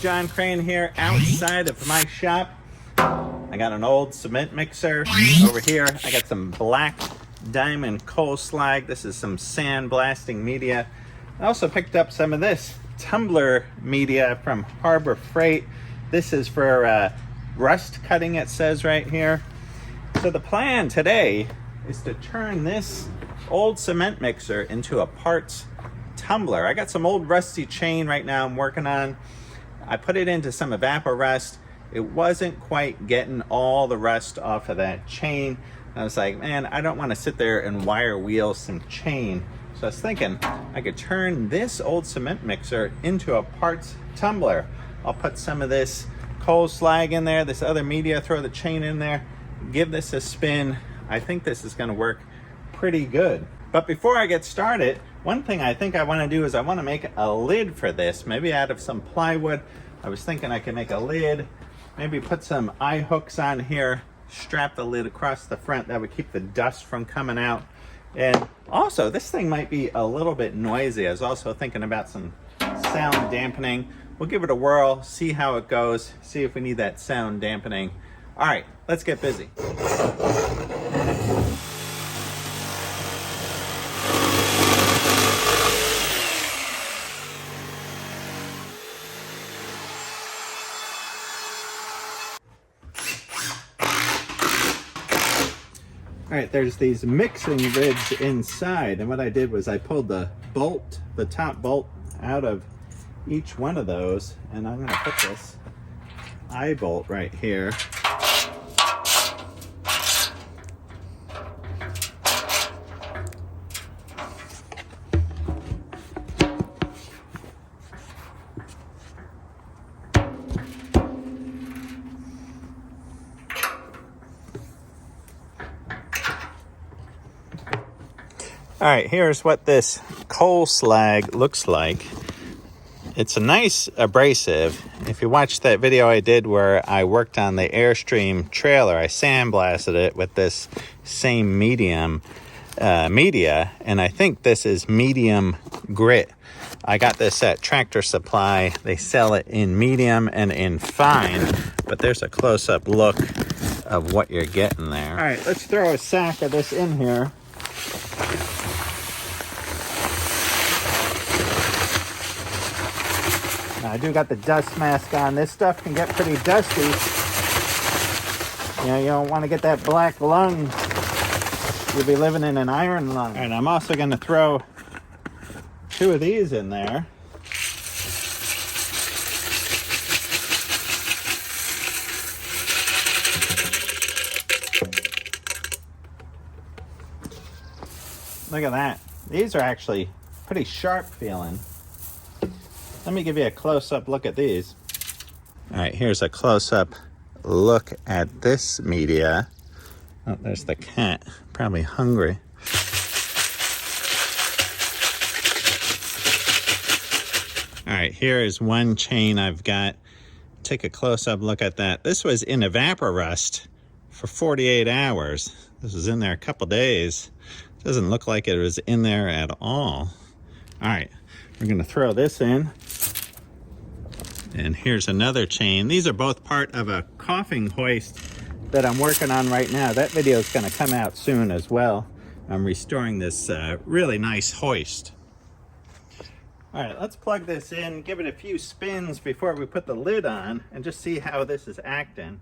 John Crane here outside of my shop. I got an old cement mixer over here. I got some black diamond coal slag. This is some sandblasting media. I also picked up some of this tumbler media from Harbor Freight. This is for rust cutting, it says right here. So the plan today is to turn this old cement mixer into a parts tumbler. I got some old rusty chain right now I'm working on. I put it into some evaporust. It wasn't quite getting all the rust off of that chain. I was like, man, I don't want to sit there and wire wheel some chain. So I was thinking I could turn this old cement mixer into a parts tumbler. I'll put some of this coal slag in there, this other media, throw the chain in there, give this a spin. I think this is going to work pretty good. But before I get started, one thing I think I want to do is I want to make a lid for this, maybe out of some plywood. I was thinking I could make a lid, maybe put some eye hooks on here, strap the lid across the front. That would keep the dust from coming out. And also, this thing might be a little bit noisy. I was also thinking about some sound dampening. We'll give it a whirl, see how it goes, see if we need that sound dampening. All right, let's get busy. All right, there's these mixing ribs inside, and what I did was I pulled the bolt, the top bolt, out of each one of those, and I'm gonna put this eye bolt right here. All right, here's what this coal slag looks like. It's a nice abrasive. If you watched that video I did where I worked on the Airstream trailer, I sandblasted it with this same medium media, and I think this is medium grit. I got this at Tractor Supply. They sell it in medium and in fine, but there's a close-up look of what you're getting there. All right, let's throw a sack of this in here. I do got the dust mask on. This stuff can get pretty dusty. You know, you don't want to get that black lung. You'll be living in an iron lung. All right, I'm also going to throw 2 of these in there. Look at that. These are actually pretty sharp feeling. Let me give you a close-up look at these. All right, here's a close-up look at this media. Oh, there's the cat, probably hungry. All right, here is one chain I've got. Take a close-up look at that. This was in evaporust for 48 hours. This was in there a couple days. Doesn't look like it was in there at all. All right, we're gonna throw this in. And here's another chain. These are both part of a coughing hoist that I'm working on right now. That video is gonna come out soon as well. I'm restoring this really nice hoist. All right, let's plug this in, give it a few spins before we put the lid on, and just see how this is acting.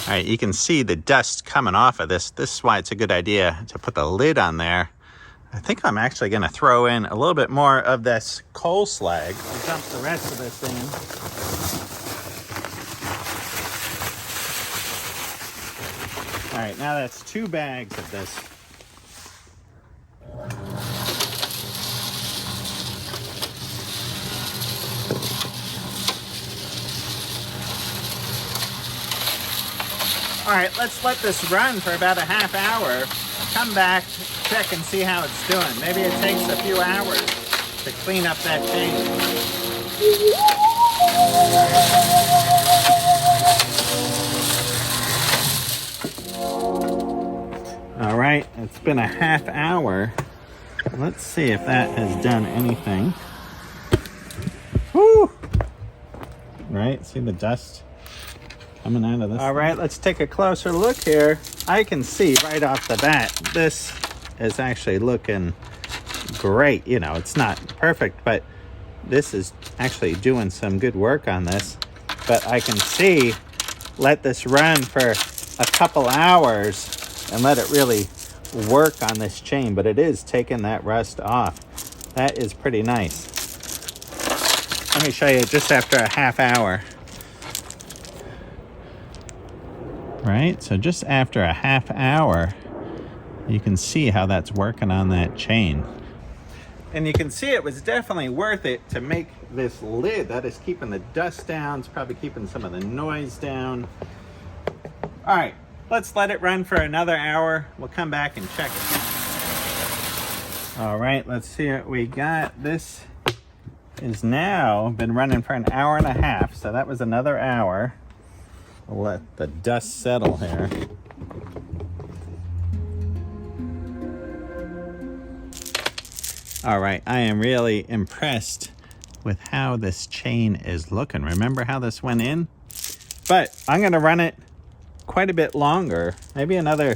All right, you can see the dust coming off of this. This is why it's a good idea to put the lid on there. I think I'm actually gonna throw in a little bit more of this coal slag. I'll dump the rest of this in. All right, now that's 2 bags of this. All right, let's let this run for about a half hour. Come back, check and see how it's doing. Maybe it takes a few hours to to clean up that chain. All right, it's been a half hour. Let's see if that has done anything. Woo! Right, see the dust coming out of this. All right, let's take a closer look here. I can see right off the bat, this is actually looking great. You know, it's not perfect, but this is actually doing some good work on this. But I can see, let this run for a couple hours and let it really work on this chain, but it is taking that rust off. That is pretty nice. Let me show you just after a half hour. Right, so just after a half hour, you can see how that's working on that chain. And you can see it was definitely worth it to make this lid. That is keeping the dust down. It's probably keeping some of the noise down. All right, let's let it run for another hour. We'll come back and check it. All right, let's see what we got. This is now been running for an hour and a half. So that was another hour. We'll let the dust settle here. All right, I am really impressed with how this chain is looking. Remember how this went in? But I'm gonna run it quite a bit longer, maybe another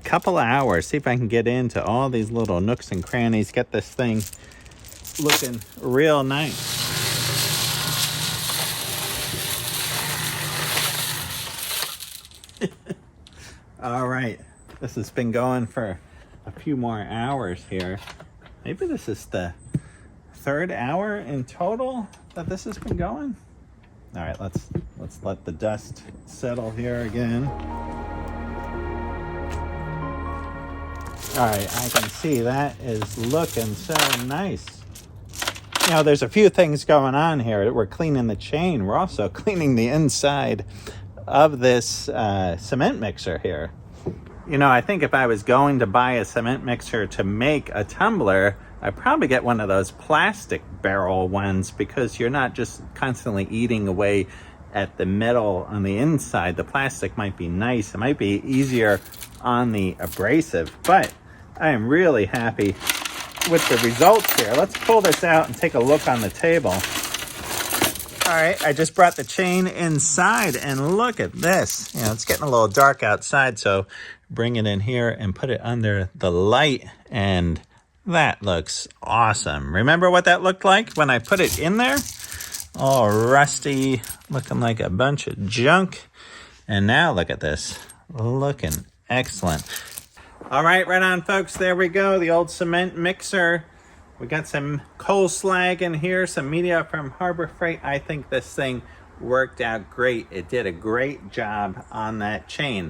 couple of hours, see if I can get into all these little nooks and crannies, get this thing looking real nice. All right, this has been going for a few more hours here. Maybe this is the third hour in total that this has been going. All right, let's let the dust settle here again. All right, I can see that is looking so nice. You know, there's a few things going on here. We're cleaning the chain. We're also cleaning the inside of this cement mixer here. You know, I think if I was going to buy a cement mixer to make a tumbler, I'd probably get one of those plastic barrel ones, because you're not just constantly eating away at the metal on the inside. The plastic might be nice. It might be easier on the abrasive, but I am really happy with the results here. Let's pull this out and take a look on the table. All right, I just brought the chain inside and look at this. You know, it's getting a little dark outside, so bring it in here and put it under the light, and that looks awesome. Remember what that looked like when I put it in there? All rusty, looking like a bunch of junk. And now look at this, looking excellent. All right, right on, folks, there we go, the old cement mixer. We got some coal slag in here, some media from Harbor Freight. I think this thing worked out great. It did a great job on that chain.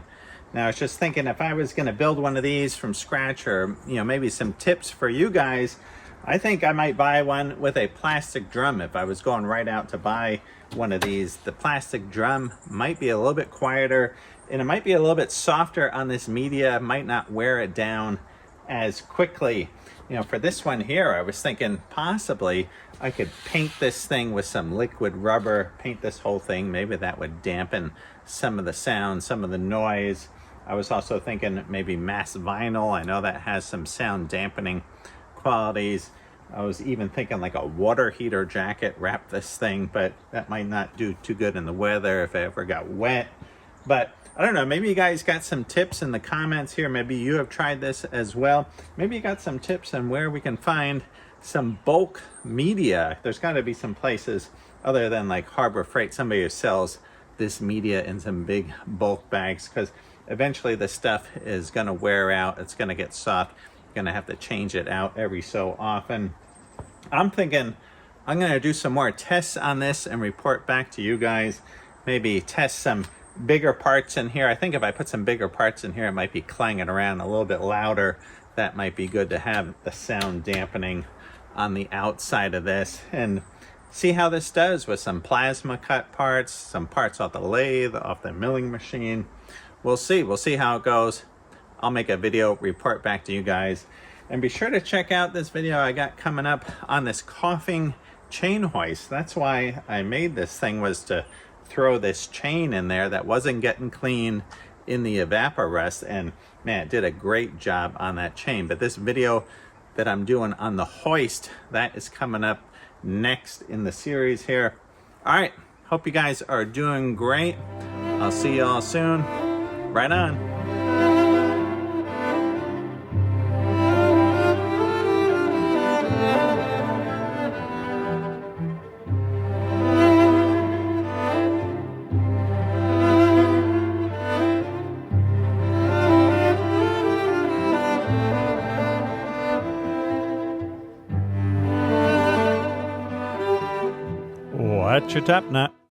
Now, I was just thinking, if I was going to build one of these from scratch, or, you know, maybe some tips for you guys, I think I might buy one with a plastic drum. If I was going right out to buy one of these, the plastic drum might be a little bit quieter, and it might be a little bit softer on this media, might not wear it down as quickly. You know, for this one here, I was thinking possibly I could paint this thing with some liquid rubber, paint this whole thing. Maybe that would dampen some of the sound, some of the noise. I was also thinking maybe mass vinyl. I know that has some sound dampening qualities. I was even thinking like a water heater jacket, wrap this thing, but that might not do too good in the weather if it ever got wet. But I don't know, maybe you guys got some tips in the comments here. Maybe you have tried this as well. Maybe you got some tips on where we can find some bulk media. There's got to be some places other than like Harbor Freight, somebody who sells this media in some big bulk bags, because eventually the stuff is going to wear out. It's going to get soft. You're going to have to change it out every so often. I'm thinking I'm going to do some more tests on this and report back to you guys. Maybe test some bigger parts in here. I think if I put some bigger parts in here, it might be clanging around a little bit louder. That might be good to have the sound dampening on the outside of this, and see how this does with some plasma cut parts, some parts off the lathe, off the milling machine. We'll see how it goes. I'll make a video, report back to you guys. And be sure to check out this video I got coming up on this coughing chain hoist. That's why I made this thing, was to throw this chain in there that wasn't getting clean in the evaporest, and man, it did a great job on that chain. But this video that I'm doing on the hoist, that is coming up next in the series here. All right, hope you guys are doing great. I'll see you all soon. Right on. Watch your top knot.